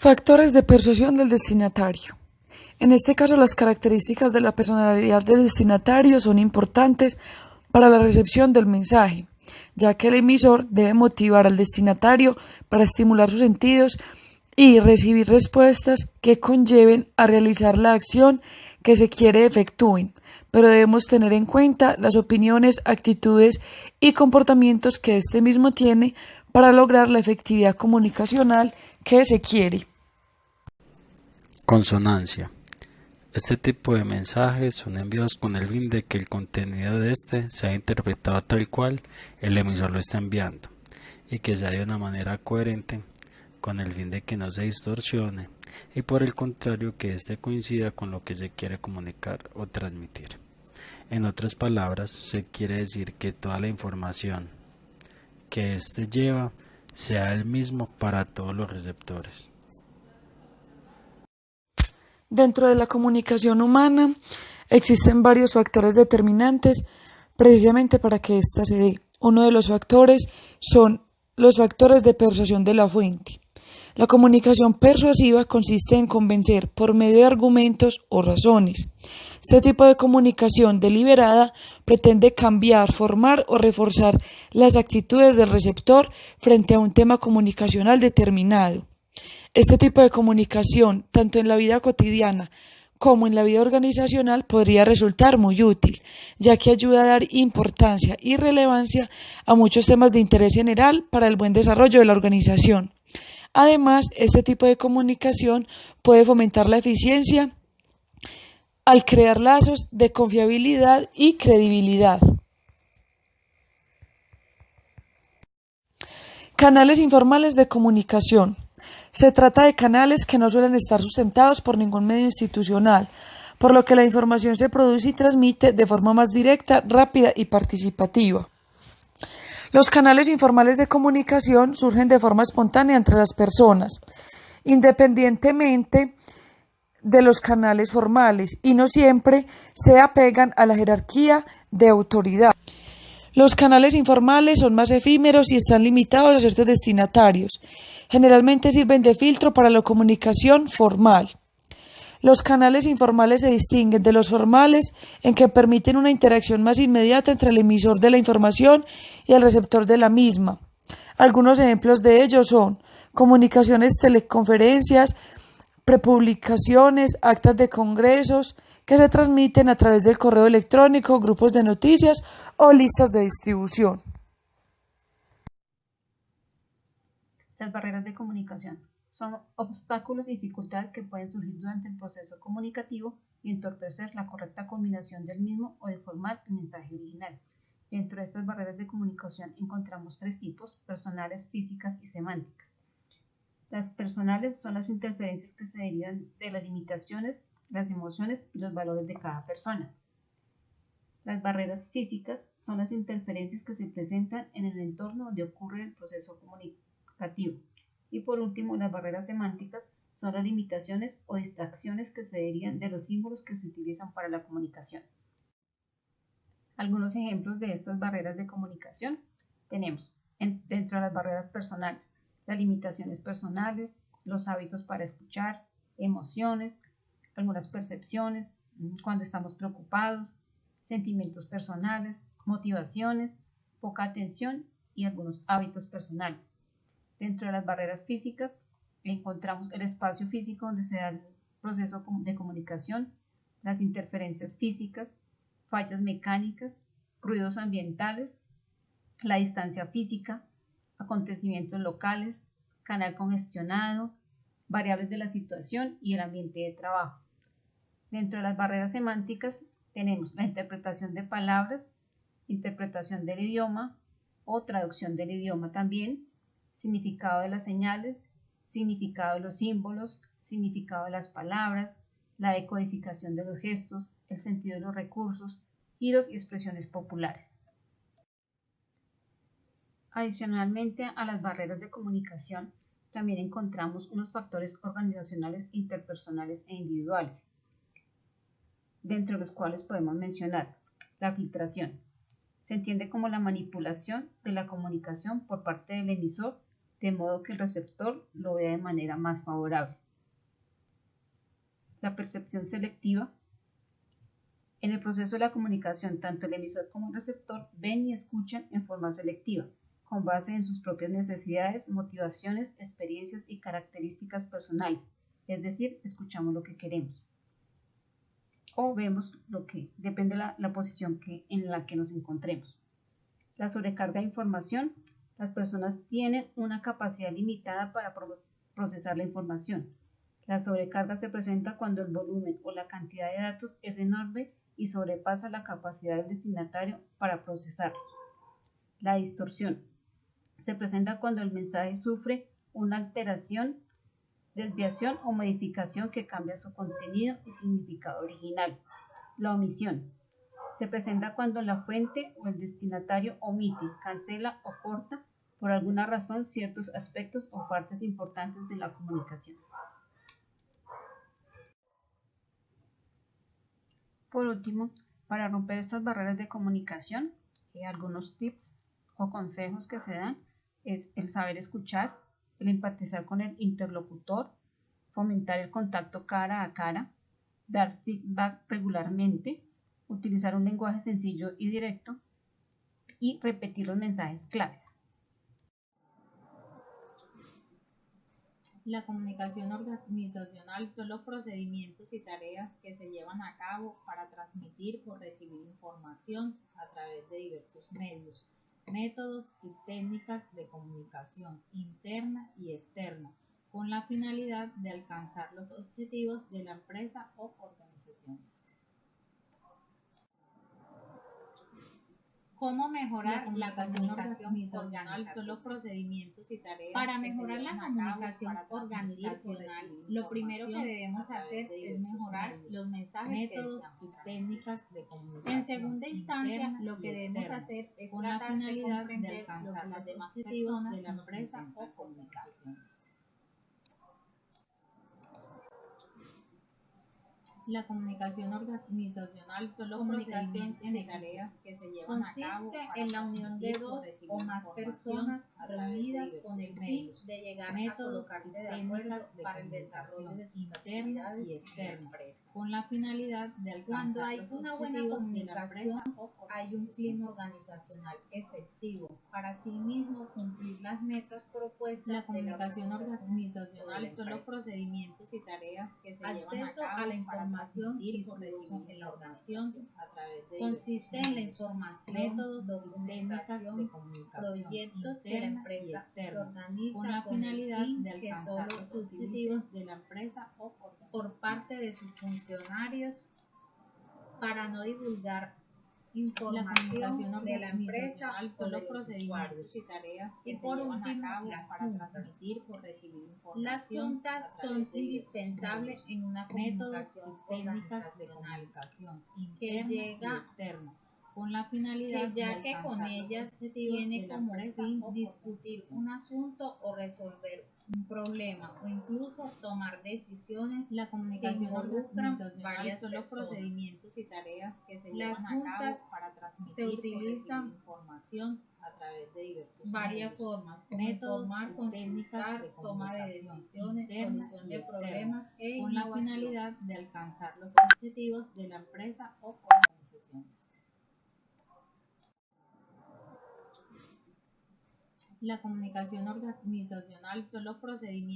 Factores de persuasión del destinatario. En este caso, las características de la personalidad del destinatario son importantes para la recepción del mensaje, ya que el emisor debe motivar al destinatario para estimular sus sentidos y recibir respuestas que conlleven a realizar la acción que se quiere efectúen, pero debemos tener en cuenta las opiniones, actitudes y comportamientos que éste mismo tiene para lograr la efectividad comunicacional que se quiere. Consonancia. Este tipo de mensajes son enviados con el fin de que el contenido de este sea interpretado tal cual el emisor lo está enviando y que sea de una manera coherente con el fin de que no se distorsione y por el contrario que éste coincida con lo que se quiere comunicar o transmitir. En otras palabras, se quiere decir que toda la información que éste lleva sea el mismo para todos los receptores. Dentro de la comunicación humana existen varios factores determinantes precisamente para que ésta se dé. Uno de los factores son los factores de persuasión de la fuente. La comunicación persuasiva consiste en convencer por medio de argumentos o razones. Este tipo de comunicación deliberada pretende cambiar, formar o reforzar las actitudes del receptor frente a un tema comunicacional determinado. Este tipo de comunicación, tanto en la vida cotidiana como en la vida organizacional, podría resultar muy útil, ya que ayuda a dar importancia y relevancia a muchos temas de interés general para el buen desarrollo de la organización. Además, este tipo de comunicación puede fomentar la eficiencia al crear lazos de confiabilidad y credibilidad. Canales informales de comunicación. Se trata de canales que no suelen estar sustentados por ningún medio institucional, por lo que la información se produce y transmite de forma más directa, rápida y participativa. Los canales informales de comunicación surgen de forma espontánea entre las personas, independientemente de los canales formales, y no siempre se apegan a la jerarquía de autoridad. Los canales informales son más efímeros y están limitados a ciertos destinatarios. Generalmente sirven de filtro para la comunicación formal. Los canales informales se distinguen de los formales en que permiten una interacción más inmediata entre el emisor de la información y el receptor de la misma. Algunos ejemplos de ello son comunicaciones, teleconferencias, prepublicaciones, actas de congresos que se transmiten a través del correo electrónico, grupos de noticias o listas de distribución. Las barreras de comunicación son obstáculos y dificultades que pueden surgir durante el proceso comunicativo y entorpecer la correcta combinación del mismo o deformar el mensaje original. Dentro de estas barreras de comunicación encontramos tres tipos: personales, físicas y semánticas. Las personales son las interferencias que se derivan de las limitaciones, las emociones y los valores de cada persona. Las barreras físicas son las interferencias que se presentan en el entorno donde ocurre el proceso comunicativo. Y por último, las barreras semánticas son las limitaciones o distracciones que se derivan de los símbolos que se utilizan para la comunicación. Algunos ejemplos de estas barreras de comunicación tenemos dentro de las barreras personales: las limitaciones personales, los hábitos para escuchar, emociones, algunas percepciones, cuando estamos preocupados, sentimientos personales, motivaciones, poca atención y algunos hábitos personales. Dentro de las barreras físicas encontramos el espacio físico donde se da el proceso de comunicación, las interferencias físicas, fallas mecánicas, ruidos ambientales, la distancia física, acontecimientos locales, canal congestionado, variables de la situación y el ambiente de trabajo. Dentro de las barreras semánticas tenemos la interpretación de palabras, interpretación del idioma o traducción del idioma también, significado de las señales, significado de los símbolos, significado de las palabras, la decodificación de los gestos, el sentido de los recursos, giros y expresiones populares. Adicionalmente a las barreras de comunicación, también encontramos unos factores organizacionales, interpersonales e individuales, dentro de los cuales podemos mencionar la filtración. Se entiende como la manipulación de la comunicación por parte del emisor de modo que el receptor lo vea de manera más favorable. La percepción selectiva. En el proceso de la comunicación, tanto el emisor como el receptor ven y escuchan en forma selectiva, con base en sus propias necesidades, motivaciones, experiencias y características personales, es decir, escuchamos lo que queremos o vemos lo que depende de la posición en la que nos encontremos. La sobrecarga de información. Las personas tienen una capacidad limitada para procesar la información. La sobrecarga se presenta cuando el volumen o la cantidad de datos es enorme y sobrepasa la capacidad del destinatario para procesarlos. La distorsión se presenta cuando el mensaje sufre una alteración, desviación o modificación que cambia su contenido y significado original. La omisión se presenta cuando la fuente o el destinatario omite, cancela o corta por alguna razón ciertos aspectos o partes importantes de la comunicación. Por último, para romper estas barreras de comunicación, algunos tips o consejos que se dan es el saber escuchar, el empatizar con el interlocutor, fomentar el contacto cara a cara, dar feedback regularmente, utilizar un lenguaje sencillo y directo y repetir los mensajes claves. La comunicación organizacional son los procedimientos y tareas que se llevan a cabo para transmitir o recibir información a través de diversos medios, métodos y técnicas de comunicación interna y externa, con la finalidad de alcanzar los objetivos de la empresa o organizaciones. ¿Cómo mejorar la comunicación organizacional? Son los procedimientos y tareas para mejorar la comunicación organizacional. Lo primero que debemos hacer es mejorar los mensajes, métodos y técnicas de comunicación. En segunda instancia, lo que debemos hacer es con la finalidad de alcanzar los demás objetivos de la empresa o comunicaciones. La comunicación organizacional son los procedimientos y tareas que se llevan a cabo en la unión de dos o más personas reunidas con el fin de llegar a colocarse de acuerdo para el desarrollo de interna y externa, con la finalidad de alcanzar. Cuando hay una buena comunicación, hay un clima organizacional efectivo para sí mismo cumplir las metas propuestas. La comunicación organizacional son los procedimientos y tareas que se llevan a cabo a la información y su uso en la organización a través de consiste en la información, métodos y técnicas de comunicación, proyectos que la empresa organiza con la finalidad de alcanzar los objetivos de la empresa o por parte de sus funcionarios para no divulgar información de la empresa son los procedimientos y tareas que se llevan a cabo para transmitir o recibir información. Las juntas son indispensables en una comunicación y técnicas de comunicación interna y externa, con la finalidad ya que con ellas se tiene como fin discutir un asunto o resolver un problema o incluso tomar decisiones. La comunicación organizacional varias son los procedimientos y tareas que se llevan a cabo para transmitir o recibir información a través de diversos varias formas, como informar, con técnicas de toma de decisiones, solución de problemas con la finalidad de alcanzar los objetivos de la empresa o organizaciones. La comunicación organizacional son los procedimientos